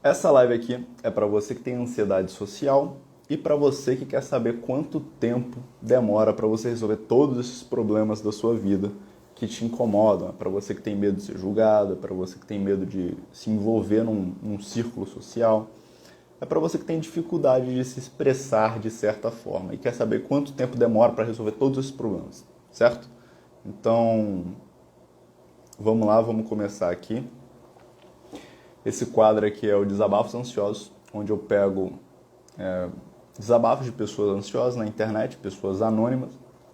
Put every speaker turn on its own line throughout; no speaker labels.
Essa live aqui é para você que tem ansiedade social e para você que quer saber quanto tempo demora para você resolver todos esses problemas da sua vida que te incomodam. É para você que tem medo de ser julgado, é para você que tem medo de se envolver num círculo social, é para você que tem dificuldade de se expressar de certa forma e quer saber quanto tempo demora para resolver todos esses problemas, certo? Então, vamos lá, vamos começar aqui. Esse quadro aqui é o Desabafos Ansiosos, onde eu pego desabafos de pessoas ansiosas na internet, pessoas anônimas,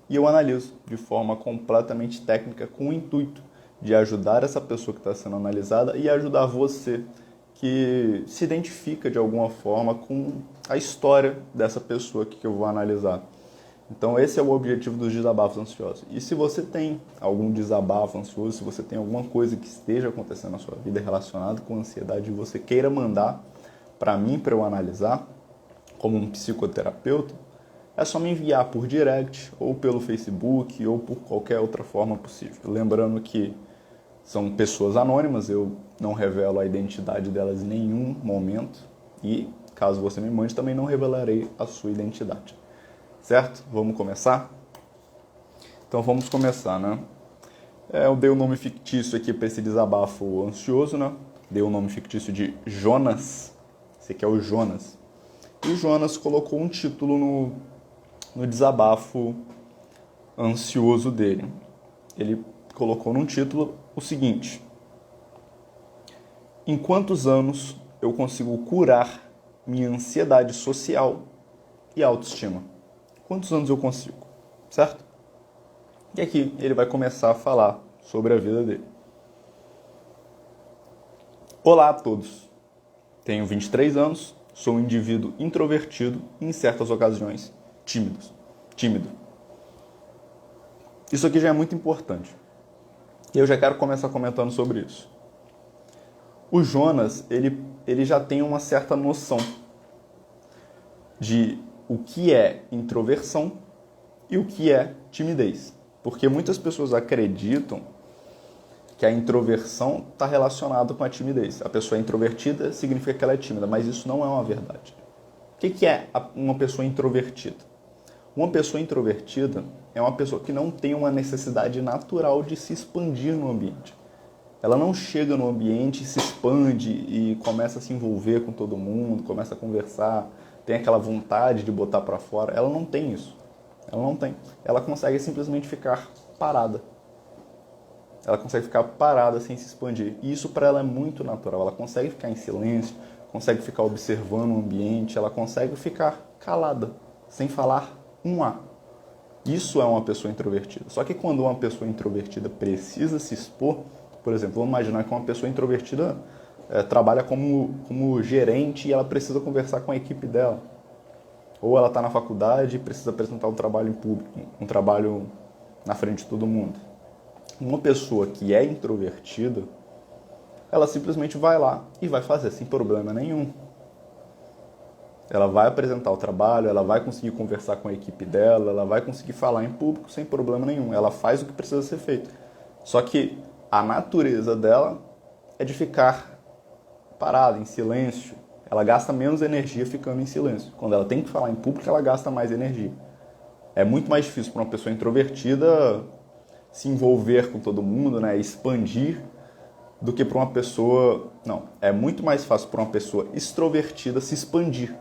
e eu analiso de forma completamente técnica com o intuito de ajudar essa pessoa que está sendo analisada e ajudar você que se identifica de alguma forma com a história dessa pessoa que eu vou analisar. Então esse é o objetivo dos desabafos ansiosos. E se você tem algum desabafo ansioso, se você tem alguma coisa que esteja acontecendo na sua vida relacionada com ansiedade e você queira mandar para mim, para eu analisar, como um psicoterapeuta, é só me enviar por direct, ou pelo Facebook, ou por qualquer outra forma possível. Lembrando que são pessoas anônimas, eu não revelo a identidade delas em nenhum momento, e caso você me mande, também não revelarei a sua identidade. Certo? Vamos começar? Então vamos começar, né? Eu dei o nome fictício aqui para esse desabafo ansioso, né? Dei o nome fictício de Jonas. Esse aqui é o Jonas. E o Jonas colocou um título no desabafo ansioso dele. Ele colocou num título o seguinte: em quantos anos eu consigo curar minha ansiedade social e autoestima? Quantos anos eu consigo? Certo? E aqui ele vai começar a falar sobre a vida dele. Olá a todos. Tenho 23 anos, sou um indivíduo introvertido e, em certas ocasiões, tímido. Isso aqui já é muito importante. E eu já quero começar comentando sobre isso. O Jonas, ele já tem uma certa noção de o que é introversão e o que é timidez. Porque muitas pessoas acreditam que a introversão está relacionada com a timidez. A pessoa é introvertida significa que ela é tímida, mas isso não é uma verdade. O que é uma pessoa introvertida? Uma pessoa introvertida é uma pessoa que não tem uma necessidade natural de se expandir no ambiente. Ela não chega no ambiente, se expande e começa a se envolver com todo mundo, começa a conversar, tem aquela vontade de botar para fora. Ela não tem isso. Ela não tem. Ela consegue simplesmente ficar parada. Ela consegue ficar parada sem se expandir. E isso para ela é muito natural. Ela consegue ficar em silêncio, consegue ficar observando o ambiente, ela consegue ficar calada, sem falar um A. Isso é uma pessoa introvertida. Só que quando uma pessoa introvertida precisa se expor, por exemplo, vamos imaginar que uma pessoa introvertida trabalha como gerente e ela precisa conversar com a equipe dela. Ou ela está na faculdade e precisa apresentar um trabalho em público, um trabalho na frente de todo mundo. Uma pessoa que é introvertida, ela simplesmente vai lá e vai fazer sem problema nenhum. Ela vai apresentar o trabalho, ela vai conseguir conversar com a equipe dela, ela vai conseguir falar em público sem problema nenhum. Ela faz o que precisa ser feito. Só que a natureza dela é de ficar parada, em silêncio. Ela gasta menos energia ficando em silêncio. Quando ela tem que falar em público, ela gasta mais energia. É muito mais difícil para uma pessoa introvertida se envolver com todo mundo, né, expandir, do que para uma pessoa... Não, é muito mais fácil para uma pessoa extrovertida se expandir,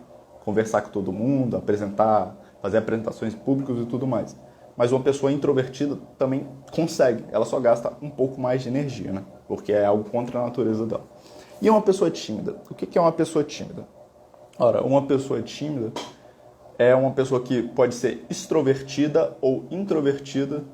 conversar com todo mundo, apresentar, fazer apresentações públicas e tudo mais. Mas uma pessoa introvertida também consegue, ela só gasta um pouco mais de energia, né? Porque é algo contra a natureza dela. E uma pessoa tímida? O que é uma pessoa tímida? Ora, uma pessoa tímida é uma pessoa que pode ser extrovertida ou introvertida.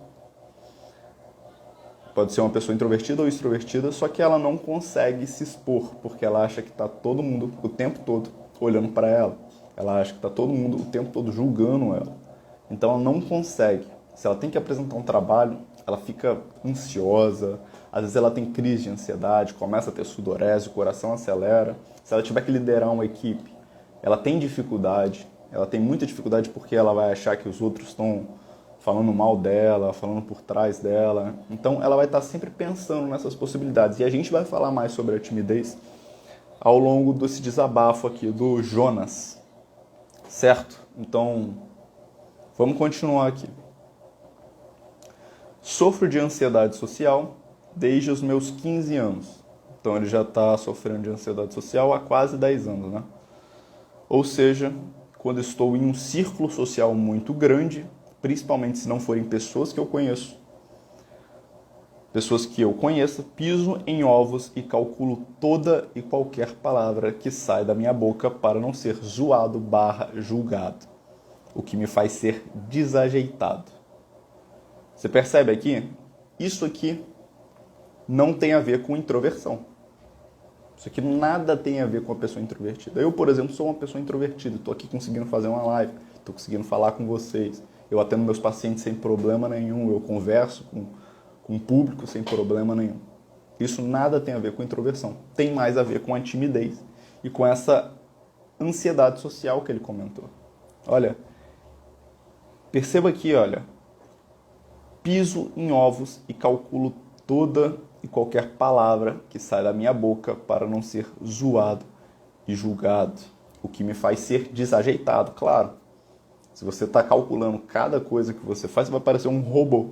Pode ser uma pessoa introvertida ou extrovertida, só que ela não consegue se expor, porque ela acha que está todo mundo o tempo todo olhando para ela. Ela acha que está todo mundo o tempo todo julgando ela. Então ela não consegue. Se ela tem que apresentar um trabalho, ela fica ansiosa, às vezes ela tem crise de ansiedade, começa a ter sudorese, o coração acelera. Se ela tiver que liderar uma equipe, ela tem dificuldade, ela tem muita dificuldade porque ela vai achar que os outros estão falando mal dela, falando por trás dela. Então ela vai estar sempre pensando nessas possibilidades. E a gente vai falar mais sobre a timidez ao longo desse desabafo aqui do Jonas, certo? Então, vamos continuar aqui. Sofro de ansiedade social desde os meus 15 anos. Então ele já está sofrendo de ansiedade social há quase 10 anos, né? Ou seja, quando estou em um círculo social muito grande, principalmente se não forem pessoas que eu conheço, piso em ovos e calculo toda e qualquer palavra que sai da minha boca para não ser zoado / julgado, o que me faz ser desajeitado. Você percebe aqui? Isso aqui não tem a ver com introversão. Isso aqui nada tem a ver com a pessoa introvertida. Eu, por exemplo, sou uma pessoa introvertida. Estou aqui conseguindo fazer uma live, estou conseguindo falar com vocês. Eu atendo meus pacientes sem problema nenhum. Eu converso com o público sem problema nenhum. Isso nada tem a ver com introversão. Tem mais a ver com a timidez e com essa ansiedade social que ele comentou. Olha, perceba aqui, olha. Piso em ovos e calculo toda e qualquer palavra que sai da minha boca para não ser zoado e julgado, o que me faz ser desajeitado, claro. Se você está calculando cada coisa que você faz, você vai parecer um robô.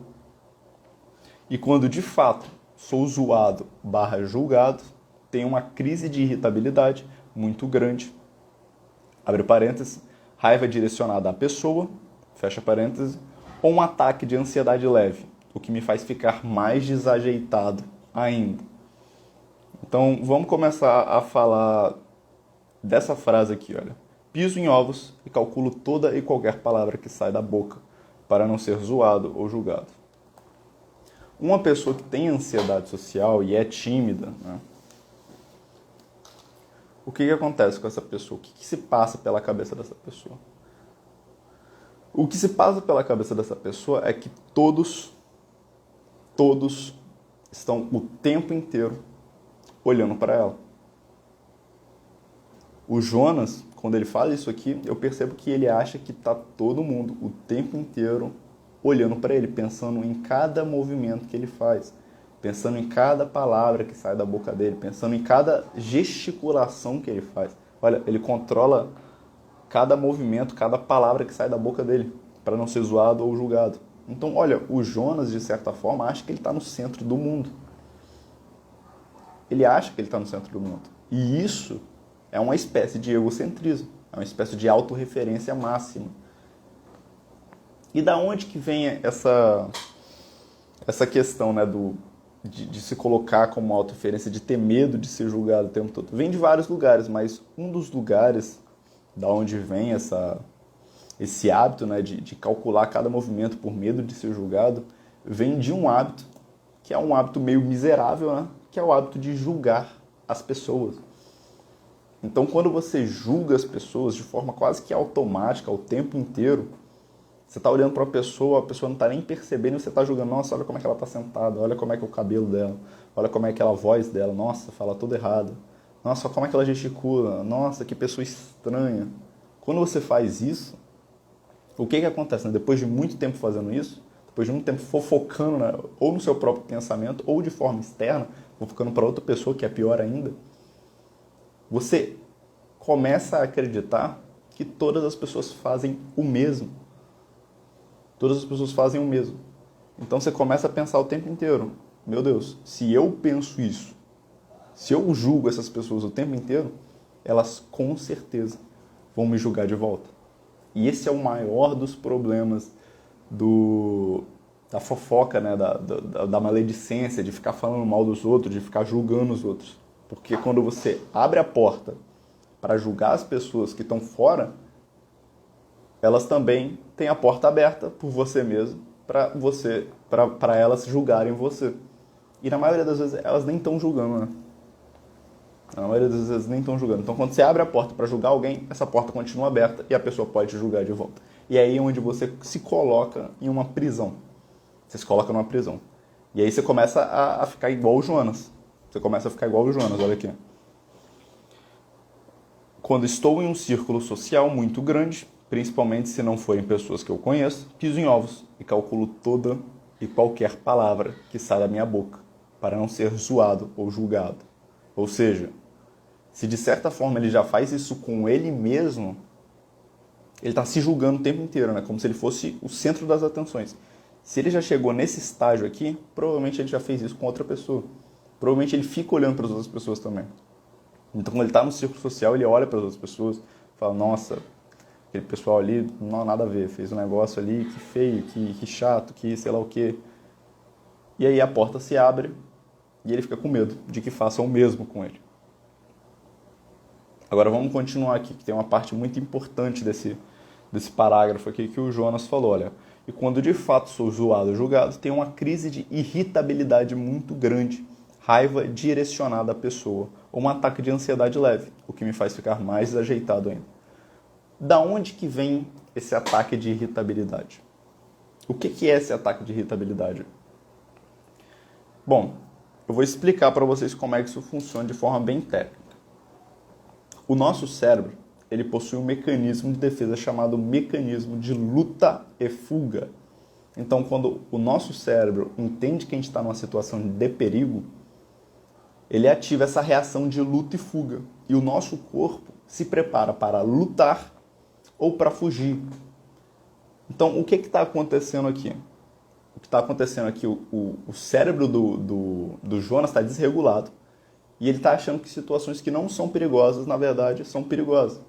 E quando de fato sou zoado / julgado, tenho uma crise de irritabilidade muito grande, abre parênteses, raiva direcionada à pessoa, fecha parênteses, ou um ataque de ansiedade leve, o que me faz ficar mais desajeitado ainda. Então, vamos começar a falar dessa frase aqui, olha. Piso em ovos e calculo toda e qualquer palavra que sai da boca para não ser zoado ou julgado. Uma pessoa que tem ansiedade social e é tímida, né? O que acontece com essa pessoa? O que se passa pela cabeça dessa pessoa? O que se passa pela cabeça dessa pessoa é que todos estão o tempo inteiro olhando para ela. O Jonas, quando ele fala isso aqui, eu percebo que ele acha que está todo mundo o tempo inteiro olhando para ele, pensando em cada movimento que ele faz, pensando em cada palavra que sai da boca dele, pensando em cada gesticulação que ele faz. Olha, ele controla cada movimento, cada palavra que sai da boca dele, para não ser zoado ou julgado. Então, olha, o Jonas, de certa forma, acha que ele está no centro do mundo. Ele acha que ele está no centro do mundo. E isso é uma espécie de egocentrismo, é uma espécie de autorreferência máxima. E da onde que vem essa questão, né, de se colocar como autorreferência, de ter medo de ser julgado o tempo todo? Vem de vários lugares, mas um dos lugares da onde vem esse hábito, né, de calcular cada movimento por medo de ser julgado, vem de um hábito, que é um hábito meio miserável, né, que é o hábito de julgar as pessoas. Então, quando você julga as pessoas de forma quase que automática, o tempo inteiro, você está olhando para a pessoa não está nem percebendo e você está julgando. Nossa, olha como é que ela está sentada, olha como é que é o cabelo dela, olha como é que é a voz dela, nossa, fala tudo errado. Nossa, como é que ela gesticula, nossa, que pessoa estranha. Quando você faz isso, o que acontece? Né? Depois de muito tempo fazendo isso, depois de muito tempo fofocando, né, ou no seu próprio pensamento, ou de forma externa, fofocando para outra pessoa, que é pior ainda, você começa a acreditar que todas as pessoas fazem o mesmo. Todas as pessoas fazem o mesmo. Então você começa a pensar o tempo inteiro, meu Deus, se eu penso isso, se eu julgo essas pessoas o tempo inteiro, elas com certeza vão me julgar de volta. E esse é o maior dos problemas da fofoca, né? da maledicência, de ficar falando mal dos outros, de ficar julgando os outros. Porque quando você abre a porta para julgar as pessoas que estão fora, elas também têm a porta aberta por você mesmo, para elas julgarem você. E na maioria das vezes elas nem estão julgando, né? Na maioria das vezes nem estão julgando. Então, quando você abre a porta para julgar alguém, essa porta continua aberta e a pessoa pode te julgar de volta. E é aí onde você se coloca em uma prisão. Você se coloca numa prisão. E aí você começa a ficar igual o Jonas. Você começa a ficar igual o Jonas, olha aqui. Quando estou em um círculo social muito grande, principalmente se não forem pessoas que eu conheço, piso em ovos e calculo toda e qualquer palavra que sai da minha boca, para não ser zoado ou julgado. Ou seja, Se de certa forma ele já faz isso com ele mesmo, ele está se julgando o tempo inteiro, né? Como se ele fosse o centro das atenções. Se ele já chegou nesse estágio aqui, provavelmente ele já fez isso com outra pessoa. Provavelmente ele fica olhando para as outras pessoas também. Então, quando ele está no círculo social, ele olha para as outras pessoas, fala, nossa, aquele pessoal ali, não, nada a ver, fez um negócio ali, que feio, que chato, que sei lá o quê. E aí a porta se abre e ele fica com medo de que façam o mesmo com ele. Agora vamos continuar aqui, que tem uma parte muito importante desse parágrafo aqui que o Jonas falou, olha. E quando de fato sou zoado ou julgado, tenho uma crise de irritabilidade muito grande, raiva direcionada à pessoa, ou um ataque de ansiedade leve, o que me faz ficar mais desajeitado ainda. Da onde que vem esse ataque de irritabilidade? O que é esse ataque de irritabilidade? Bom, eu vou explicar para vocês como é que isso funciona de forma bem técnica. O nosso cérebro, ele possui um mecanismo de defesa chamado mecanismo de luta e fuga. Então, quando o nosso cérebro entende que a gente está numa situação de perigo, ele ativa essa reação de luta e fuga. E o nosso corpo se prepara para lutar ou para fugir. Então, o que está acontecendo aqui? O que está acontecendo aqui, o cérebro do Jonas está desregulado e ele está achando que situações que não são perigosas, na verdade, são perigosas.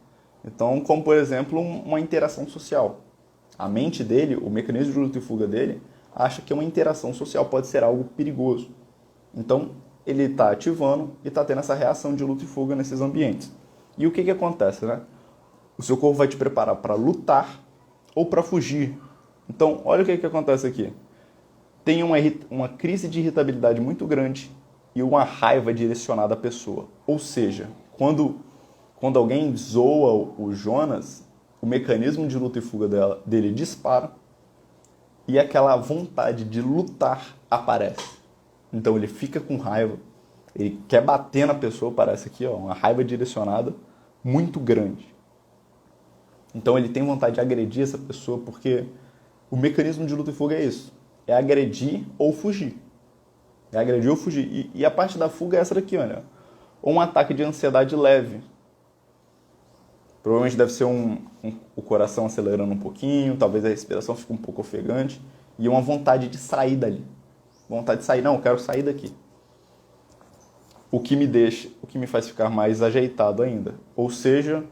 Então, como por exemplo, uma interação social. A mente dele, o mecanismo de luta e fuga dele, acha que uma interação social pode ser algo perigoso. Então, ele está ativando e está tendo essa reação de luta e fuga nesses ambientes. E o que acontece, né? O seu corpo vai te preparar para lutar ou para fugir. Então, olha o que acontece aqui. Tem uma crise de irritabilidade muito grande e uma raiva direcionada à pessoa. Ou seja, quando alguém zoa o Jonas, o mecanismo de luta e fuga dele dispara e aquela vontade de lutar aparece. Então ele fica com raiva, ele quer bater na pessoa, parece aqui, ó, uma raiva direcionada muito grande. Então ele tem vontade de agredir essa pessoa porque o mecanismo de luta e fuga é isso. É agredir ou fugir. É agredir ou fugir. E a parte da fuga é essa daqui, olha. Ou um ataque de ansiedade leve. Provavelmente deve ser o coração acelerando um pouquinho, talvez a respiração fique um pouco ofegante. E uma vontade de sair dali. Vontade de sair, não, eu quero sair daqui. O que me faz ficar mais ajeitado ainda. Ou seja,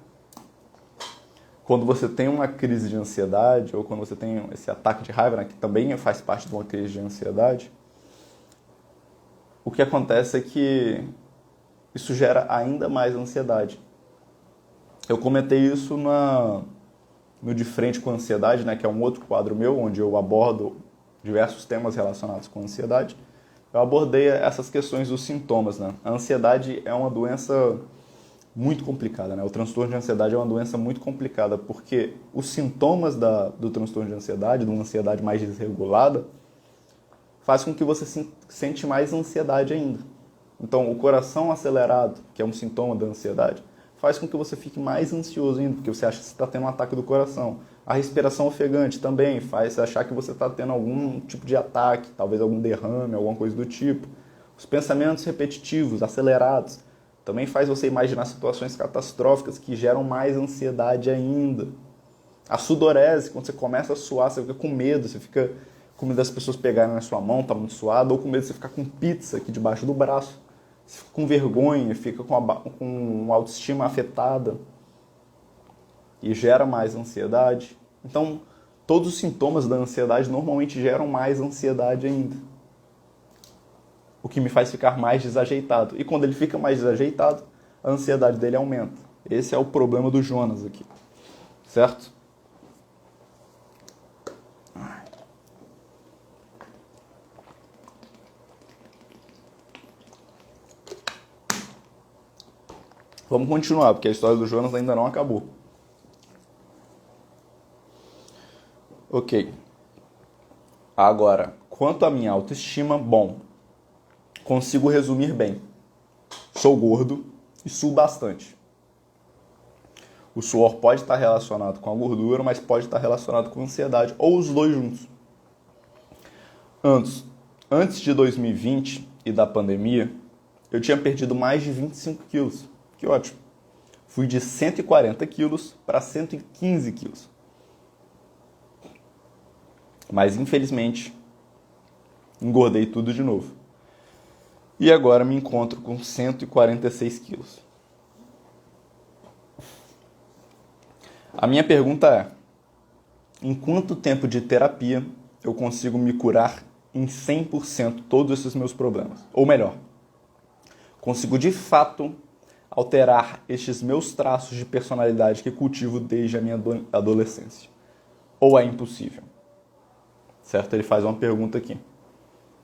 quando você tem uma crise de ansiedade, ou quando você tem esse ataque de raiva, né, que também faz parte de uma crise de ansiedade, o que acontece é que isso gera ainda mais ansiedade. Eu comentei isso no De Frente com a Ansiedade, né, que é um outro quadro meu, onde eu abordo diversos temas relacionados com a ansiedade. Eu abordei essas questões dos sintomas, né? A ansiedade é uma doença muito complicada, né? O transtorno de ansiedade é uma doença muito complicada, porque os sintomas do transtorno de ansiedade, de uma ansiedade mais desregulada, faz com que você sente mais ansiedade ainda. Então, o coração acelerado, que é um sintoma da ansiedade, faz com que você fique mais ansioso ainda, porque você acha que você está tendo um ataque do coração. A respiração ofegante também faz você achar que você está tendo algum tipo de ataque, talvez algum derrame, alguma coisa do tipo. Os pensamentos repetitivos, acelerados, também faz você imaginar situações catastróficas que geram mais ansiedade ainda. A sudorese, quando você começa a suar, você fica com medo, você fica com medo das pessoas pegarem na sua mão, tá muito suado, ou com medo de você ficar com pizza aqui debaixo do braço. Você fica com vergonha, fica com uma autoestima afetada e gera mais ansiedade. Então, todos os sintomas da ansiedade normalmente geram mais ansiedade ainda. O que me faz ficar mais desajeitado. E quando ele fica mais desajeitado, a ansiedade dele aumenta. Esse é o problema do Jonas aqui. Certo? Vamos continuar, porque a história do Jonas ainda não acabou. Ok. Agora, quanto à minha autoestima, bom, consigo resumir bem. Sou gordo e suo bastante. O suor pode estar relacionado com a gordura, mas pode estar relacionado com a ansiedade, ou os dois juntos. Antes de 2020 e da pandemia, eu tinha perdido mais de 25 quilos. Que ótimo. Fui de 140 quilos para 115 quilos. Mas, infelizmente, engordei tudo de novo. E agora me encontro com 146 quilos. A minha pergunta é: em quanto tempo de terapia eu consigo me curar em 100% todos esses meus problemas? Ou melhor, consigo de fato alterar estes meus traços de personalidade que cultivo desde a minha adolescência? Ou é impossível? Certo? Ele faz uma pergunta aqui,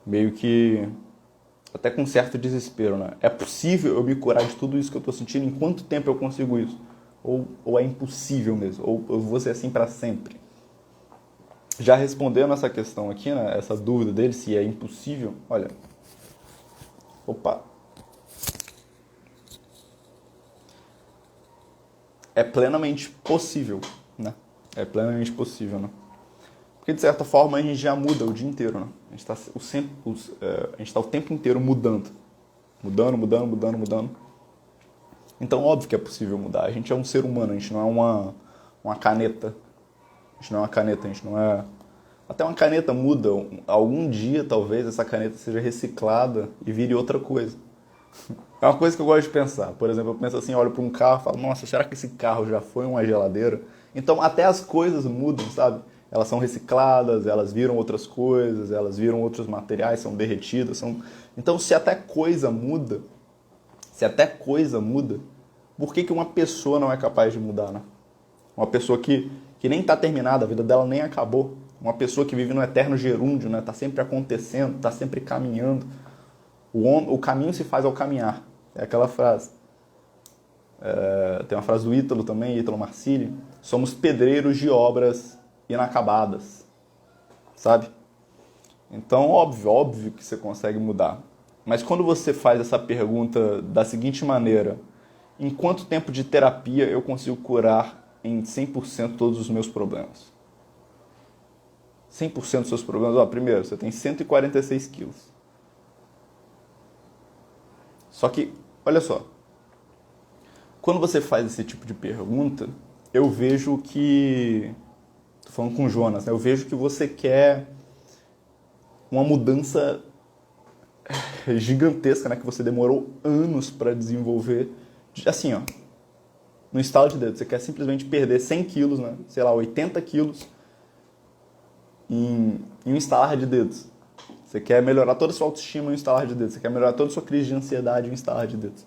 meio que até com certo desespero, né? É possível eu me curar de tudo isso que eu estou sentindo? Em quanto tempo eu consigo isso? Ou é impossível mesmo? Ou eu vou ser assim para sempre? Já respondendo essa questão aqui, né? Essa dúvida dele, se é impossível, olha... Opa! É plenamente possível, né? É plenamente possível, né? Porque, de certa forma, a gente já muda o dia inteiro, né? A gente está o tempo inteiro mudando. Mudando. Então, óbvio que é possível mudar. A gente é um ser humano, a gente não é uma caneta. A gente não é uma caneta, a gente não é... Até uma caneta muda. Algum dia, talvez, essa caneta seja reciclada e vire outra coisa. É uma coisa que eu gosto de pensar. Por exemplo, eu penso assim, olho para um carro e falo, nossa, será que esse carro já foi uma geladeira? Então, até as coisas mudam, sabe? Elas são recicladas, elas viram outras coisas, elas viram outros materiais, são derretidas. Então, se até coisa muda, por que uma pessoa não é capaz de mudar, né? Uma pessoa que nem está terminada, a vida dela nem acabou. Uma pessoa que vive no eterno gerúndio, né? Está sempre acontecendo, está sempre caminhando. O caminho se faz ao caminhar. É aquela frase. Tem uma frase do Ítalo também, Ítalo Marcilli. Somos pedreiros de obras inacabadas. Sabe? Então, óbvio que você consegue mudar. Mas quando você faz essa pergunta da seguinte maneira: em quanto tempo de terapia eu consigo curar em 100% todos os meus problemas? 100% dos seus problemas? Primeiro, você tem 146 quilos. Só que, olha só, quando você faz esse tipo de pergunta, eu vejo que... Tô falando com o Jonas, né? Eu vejo que você quer uma mudança gigantesca, né? Que você demorou anos para desenvolver. Assim, ó, no estalo de dedo. Você quer simplesmente perder 100 quilos, né? Sei lá, 80 quilos em um estalar de dedos. Você quer melhorar toda a sua autoestima em um estalar de dedos. Você quer melhorar toda a sua crise de ansiedade em um estalar de dedos.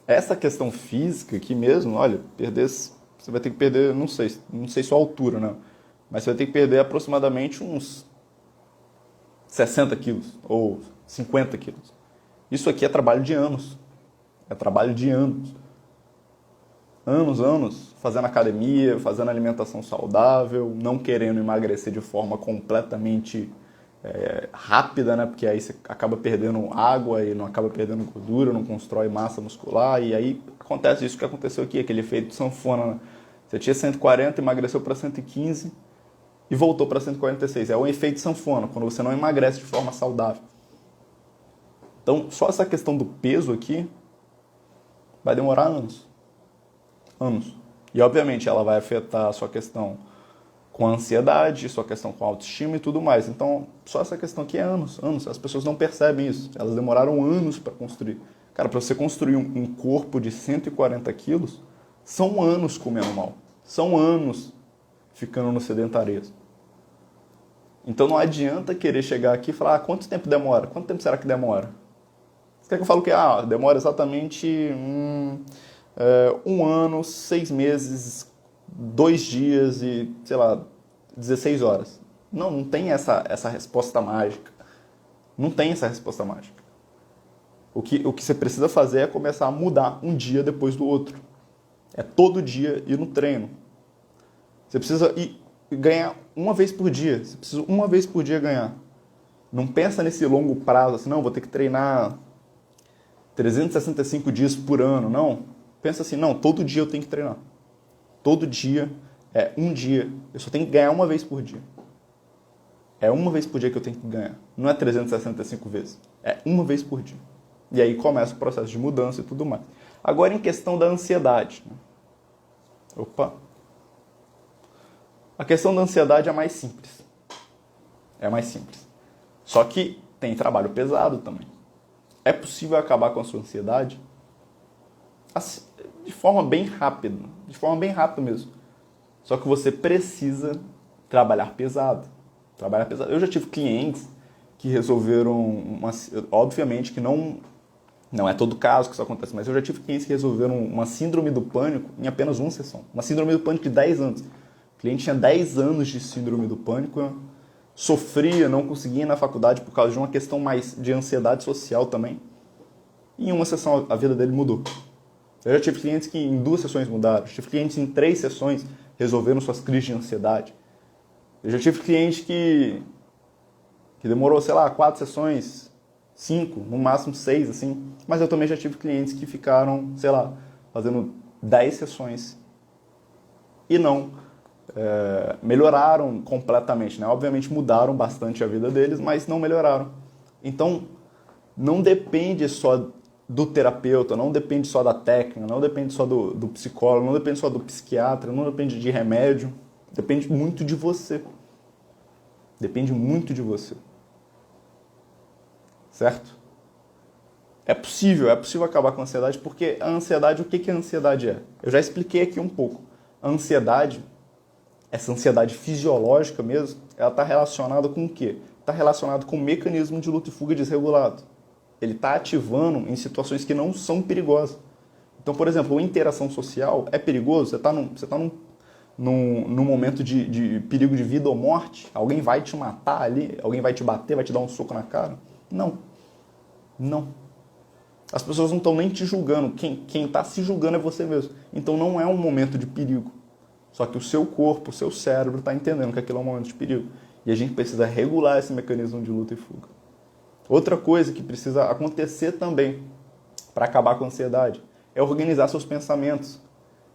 Essa questão física aqui mesmo, olha, você vai ter que perder, não sei sua altura, né? Mas você vai ter que perder aproximadamente uns 60 quilos ou 50 quilos. Isso aqui é trabalho de anos. É trabalho de anos. Anos fazendo academia, fazendo alimentação saudável, não querendo emagrecer de forma completamente rápida, né? Porque aí você acaba perdendo água e não acaba perdendo gordura, não constrói massa muscular, e aí acontece isso que aconteceu aqui, aquele efeito sanfona, né? Você tinha 140, emagreceu para 115 e voltou para 146. É um efeito sanfona, quando você não emagrece de forma saudável. Então, só essa questão do peso aqui vai demorar anos. E, obviamente, ela vai afetar a sua questão com a ansiedade, sua questão com a autoestima e tudo mais. Então, só essa questão aqui é anos. As pessoas não percebem isso. Elas demoraram anos para construir. Cara, para você construir um corpo de 140 quilos, são anos comendo mal. São anos ficando no sedentarismo. Então, não adianta querer chegar aqui e falar, quanto tempo demora? Quanto tempo será que demora? Você quer que eu fale que demora exatamente um ano, 6 meses, 2 dias e, sei lá, 16 horas. Não tem essa resposta mágica. Não tem essa resposta mágica. O que você precisa fazer é começar a mudar um dia depois do outro. É todo dia ir no treino. Você precisa ganhar uma vez por dia. Você precisa uma vez por dia ganhar. Não pensa nesse longo prazo, assim, não, vou ter que treinar 365 dias por ano. Não. Pensa assim, não, todo dia eu tenho que treinar. Todo dia é um dia. Eu só tenho que ganhar uma vez por dia. É uma vez por dia que eu tenho que ganhar. Não é 365 vezes. É uma vez por dia. E aí começa o processo de mudança e tudo mais. Agora, em questão da ansiedade. Opa! A questão da ansiedade é mais simples. É mais simples. Só que tem trabalho pesado também. É possível acabar com a sua ansiedade assim, de forma bem rápida. De forma bem rápida mesmo. Só que você precisa trabalhar pesado. Trabalhar pesado. Eu já tive clientes que resolveram, obviamente que não é todo caso que isso acontece, mas eu já tive clientes que resolveram uma síndrome do pânico em apenas uma sessão. Uma síndrome do pânico de 10 anos. O cliente tinha 10 anos de síndrome do pânico, sofria, não conseguia ir na faculdade por causa de uma questão mais de ansiedade social também. E em uma sessão a vida dele mudou. Eu já tive clientes que em 2 sessões mudaram. Eu tive clientes em 3 sessões resolveram suas crises de ansiedade. Eu já tive cliente que demorou, sei lá, 4 sessões, 5, no máximo 6, assim. Mas eu também já tive clientes que ficaram, sei lá, fazendo 10 sessões e não melhoraram completamente, né? Obviamente mudaram bastante a vida deles, mas não melhoraram. Então, não depende só do terapeuta, não depende só da técnica, não depende só do psicólogo, não depende só do psiquiatra, não depende de remédio. Depende muito de você. Depende muito de você. Certo? É possível acabar com a ansiedade, porque a ansiedade, o que a ansiedade é? Eu já expliquei aqui um pouco. A ansiedade, essa ansiedade fisiológica mesmo, ela está relacionada com o quê? Está relacionada com o mecanismo de luta e fuga desregulado. Ele está ativando em situações que não são perigosas. Então, por exemplo, uma interação social é perigoso? Você está num momento de perigo de vida ou morte? Alguém vai te matar ali? Alguém vai te bater, vai te dar um soco na cara? Não. Não. As pessoas não estão nem te julgando. Quem está se julgando é você mesmo. Então não é um momento de perigo. Só que o seu corpo, o seu cérebro está entendendo que aquilo é um momento de perigo. E a gente precisa regular esse mecanismo de luta e fuga. Outra coisa que precisa acontecer também para acabar com a ansiedade é organizar seus pensamentos.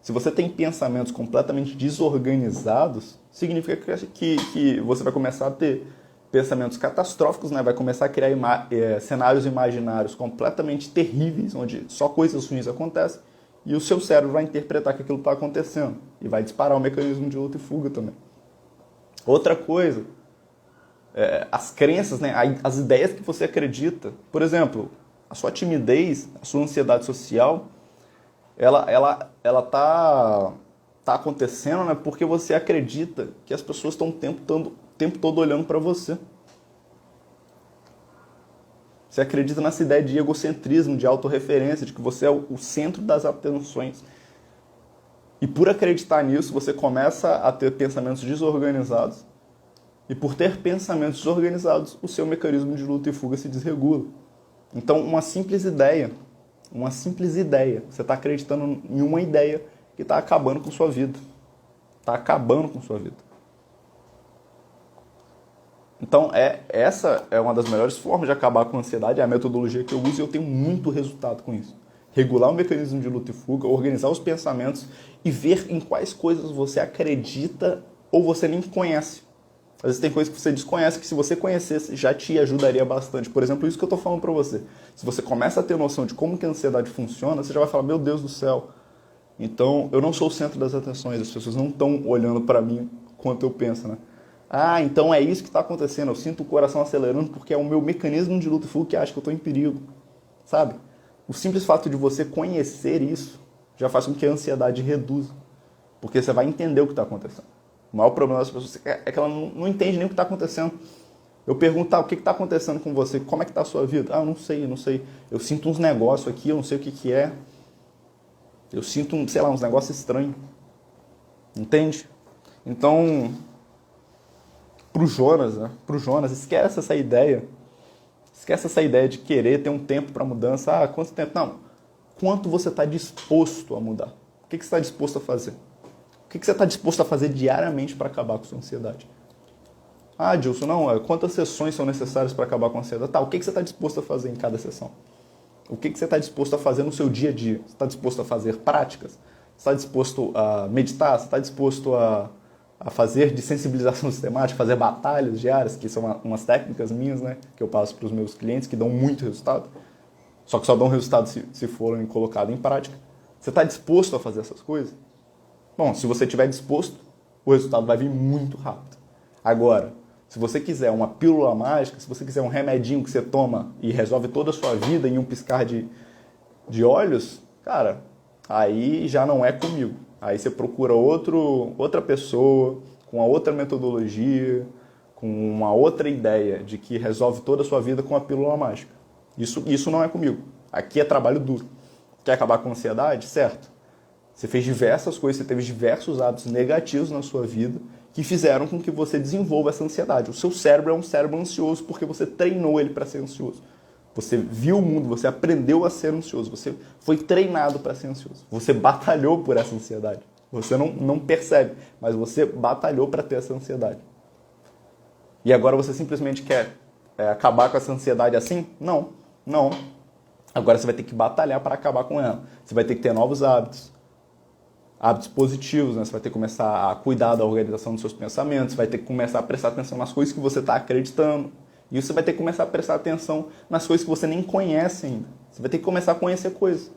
Se você tem pensamentos completamente desorganizados, significa que você vai começar a ter pensamentos catastróficos, né? Vai começar a criar cenários imaginários completamente terríveis, onde só coisas ruins acontecem, e o seu cérebro vai interpretar que aquilo está acontecendo e vai disparar o mecanismo de luta e fuga também. Outra coisa, as crenças, né? As ideias que você acredita. Por exemplo, a sua timidez, a sua ansiedade social, ela tá acontecendo, né? Porque você acredita que as pessoas estão o tempo todo olhando para você. Você acredita nessa ideia de egocentrismo, de autorreferência, de que você é o centro das atenções. E por acreditar nisso, você começa a ter pensamentos desorganizados. E por ter pensamentos desorganizados, o seu mecanismo de luta e fuga se desregula. Então, uma simples ideia, você está acreditando em uma ideia que está acabando com sua vida. Está acabando com sua vida. Então, essa é uma das melhores formas de acabar com a ansiedade, é a metodologia que eu uso e eu tenho muito resultado com isso. Regular o mecanismo de luta e fuga, organizar os pensamentos e ver em quais coisas você acredita ou você nem conhece. Às vezes tem coisas que você desconhece que se você conhecesse já te ajudaria bastante. Por exemplo, isso que eu estou falando para você. Se você começa a ter noção de como que a ansiedade funciona, você já vai falar, meu Deus do céu, então eu não sou o centro das atenções, as pessoas não estão olhando para mim quanto eu penso, né? Ah, então é isso que está acontecendo, eu sinto o coração acelerando porque é o meu mecanismo de luta e fuga que acha que eu estou em perigo, sabe? O simples fato de você conhecer isso já faz com que a ansiedade reduza, porque você vai entender o que está acontecendo. O maior problema das pessoas é que ela não entende nem o que está acontecendo. Eu pergunto, o que está acontecendo com você? Como é que está a sua vida? Eu não sei. Eu sinto uns negócios aqui, eu não sei o que é. Eu sinto, uns negócios estranhos. Entende? Então, pro Jonas, esquece essa ideia. Esquece essa ideia de querer ter um tempo para mudança. Quanto tempo? Não. Quanto você está disposto a mudar? O que você está disposto a fazer? O que você está disposto a fazer diariamente para acabar com a sua ansiedade? Dilson, quantas sessões são necessárias para acabar com a ansiedade? O que você está disposto a fazer em cada sessão? O que você está disposto a fazer no seu dia a dia? Você está disposto a fazer práticas? Você está disposto a meditar? Você está disposto a fazer de sensibilização sistemática, fazer batalhas diárias, que são umas técnicas minhas, né, que eu passo para os meus clientes, que dão muito resultado? Só que só dão resultado se forem colocados em prática. Você está disposto a fazer essas coisas? Bom, se você estiver disposto, o resultado vai vir muito rápido. Agora, se você quiser uma pílula mágica, se você quiser um remedinho que você toma e resolve toda a sua vida em um piscar de olhos, cara, aí já não é comigo. Aí você procura outra pessoa, com uma outra metodologia, com uma outra ideia de que resolve toda a sua vida com a pílula mágica. Isso não é comigo. Aqui é trabalho duro. Quer acabar com a ansiedade? Certo. Você fez diversas coisas, você teve diversos hábitos negativos na sua vida que fizeram com que você desenvolva essa ansiedade. O seu cérebro é um cérebro ansioso porque você treinou ele para ser ansioso. Você viu o mundo, você aprendeu a ser ansioso, você foi treinado para ser ansioso. Você batalhou por essa ansiedade. Você não percebe, mas você batalhou para ter essa ansiedade. E agora você simplesmente quer acabar com essa ansiedade assim? Não. Agora você vai ter que batalhar para acabar com ela. Você vai ter que ter novos hábitos positivos, né? Você vai ter que começar a cuidar da organização dos seus pensamentos, você vai ter que começar a prestar atenção nas coisas que você está acreditando. E você vai ter que começar a prestar atenção nas coisas que você nem conhece ainda. Você vai ter que começar a conhecer coisas.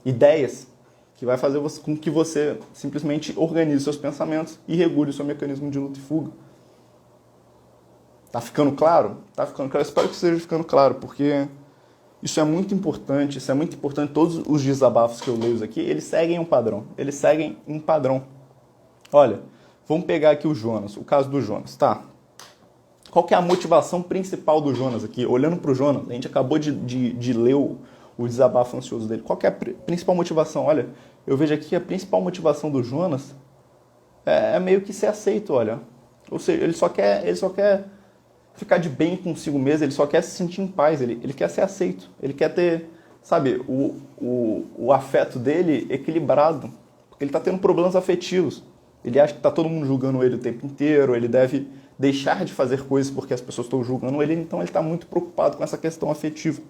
Ideias que vai fazer com que você simplesmente organize seus pensamentos e regule o seu mecanismo de luta e fuga. Tá ficando claro? Tá ficando claro. Eu espero que esteja ficando claro, porque isso é muito importante. Todos os desabafos que eu leio aqui, eles seguem um padrão. Olha, vamos pegar aqui o Jonas, o caso do Jonas, tá? Qual que é a motivação principal do Jonas aqui? Olhando para o Jonas, a gente acabou de ler o desabafo ansioso dele. Qual que é a principal motivação? Olha, eu vejo aqui que a principal motivação do Jonas é meio que ser aceito, olha. Ou seja, ele só quer ficar de bem consigo mesmo, ele só quer se sentir em paz, ele quer ser aceito. Ele quer ter, sabe, o afeto dele equilibrado. Porque ele está tendo problemas afetivos. Ele acha que está todo mundo julgando ele o tempo inteiro, ele deve deixar de fazer coisas porque as pessoas estão julgando ele, então ele está muito preocupado com essa questão afetiva.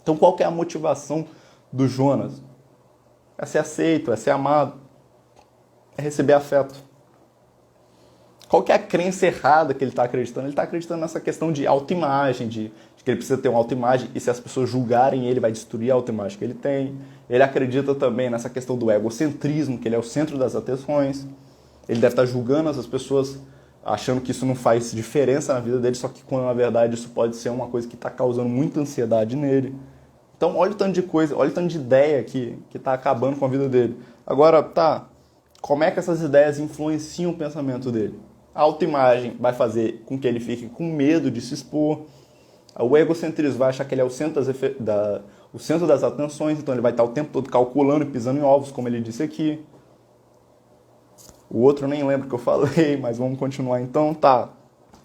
Então qual que é a motivação do Jonas? É ser aceito, é ser amado, é receber afeto. Qual que é a crença errada que ele está acreditando? Ele está acreditando nessa questão de autoimagem, de que ele precisa ter uma autoimagem e se as pessoas julgarem ele, vai destruir a autoimagem que ele tem. Ele acredita também nessa questão do egocentrismo, que ele é o centro das atenções. Ele deve estar julgando as pessoas, achando que isso não faz diferença na vida dele, só que quando na verdade isso pode ser uma coisa que está causando muita ansiedade nele. Então olha o tanto de coisa, olha o tanto de ideia que está acabando com a vida dele. Agora, tá, como é que essas ideias influenciam o pensamento dele? A autoimagem vai fazer com que ele fique com medo de se expor. O egocentrismo vai achar que ele é o centro das atenções, então ele vai estar o tempo todo calculando e pisando em ovos, como ele disse aqui. O outro eu nem lembro o que eu falei, mas vamos continuar então. Tá.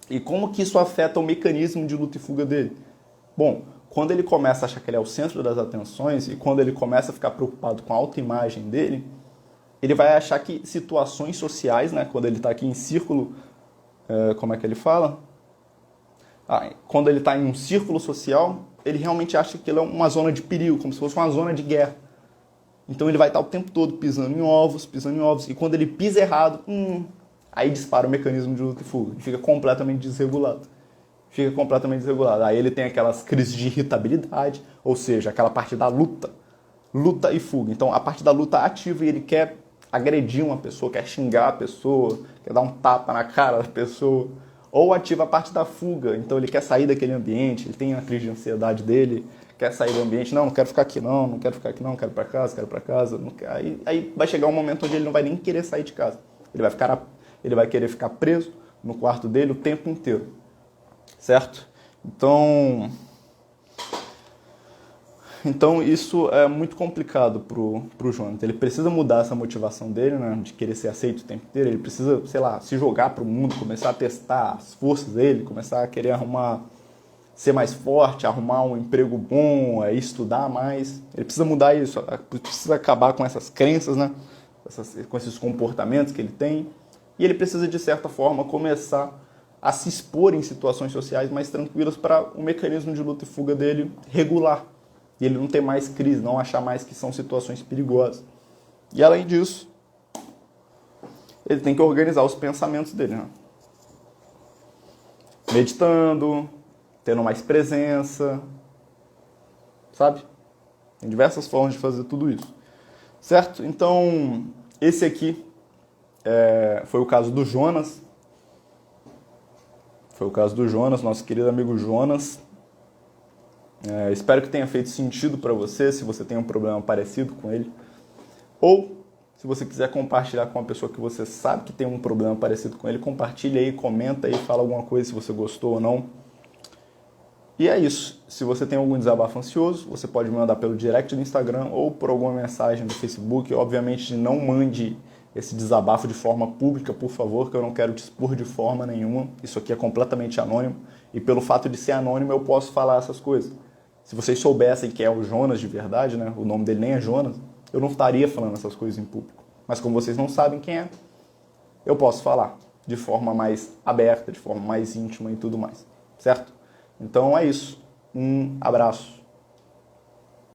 E como que isso afeta o mecanismo de luta e fuga dele? Bom, quando ele começa a achar que ele é o centro das atenções e quando ele começa a ficar preocupado com a autoimagem dele, ele vai achar que situações sociais, né, quando ele está aqui em círculo, como é que ele fala? Quando ele está em um círculo social, ele realmente acha que ele é uma zona de perigo, como se fosse uma zona de guerra. Então ele vai estar o tempo todo pisando em ovos, e quando ele pisa errado, aí dispara o mecanismo de luta e fuga, e fica completamente desregulado. Aí ele tem aquelas crises de irritabilidade, ou seja, aquela parte da luta e fuga. Então a parte da luta ativa e ele quer agredir uma pessoa, quer xingar a pessoa, quer dar um tapa na cara da pessoa. Ou ativa a parte da fuga, então ele quer sair daquele ambiente, ele tem a crise de ansiedade dele, quer sair do ambiente, não quero ficar aqui não, quero ir para casa. Aí vai chegar um momento onde ele não vai nem querer sair de casa. Ele vai querer ficar preso no quarto dele o tempo inteiro. Certo? Então isso é muito complicado pro Jonathan. Ele precisa mudar essa motivação dele, né, de querer ser aceito o tempo inteiro. Ele precisa, se jogar pro mundo, começar a testar as forças dele, começar a querer ser mais forte, arrumar um emprego bom, estudar mais. Ele precisa mudar isso, precisa acabar com essas crenças, né, com esses comportamentos que ele tem. E ele precisa, de certa forma, começar a se expor em situações sociais mais tranquilas para o mecanismo de luta e fuga dele regular. E ele não ter mais crise, não achar mais que são situações perigosas. E além disso, ele tem que organizar os pensamentos dele, né? Meditando, tendo mais presença, sabe? Tem diversas formas de fazer tudo isso, certo? Então, esse aqui foi o caso do Jonas. Foi o caso do Jonas, nosso querido amigo Jonas. Espero que tenha feito sentido para você, se você tem um problema parecido com ele. Ou, se você quiser compartilhar com uma pessoa que você sabe que tem um problema parecido com ele, compartilha aí, comenta aí, fala alguma coisa se você gostou ou não. E é isso. Se você tem algum desabafo ansioso, você pode me mandar pelo direct do Instagram ou por alguma mensagem do Facebook. Obviamente, não mande esse desabafo de forma pública, por favor, que eu não quero te expor de forma nenhuma. Isso aqui é completamente anônimo. E pelo fato de ser anônimo, eu posso falar essas coisas. Se vocês soubessem que é o Jonas de verdade, né? O nome dele nem é Jonas, eu não estaria falando essas coisas em público. Mas como vocês não sabem quem é, eu posso falar de forma mais aberta, de forma mais íntima e tudo mais, certo? Então é isso. Um abraço.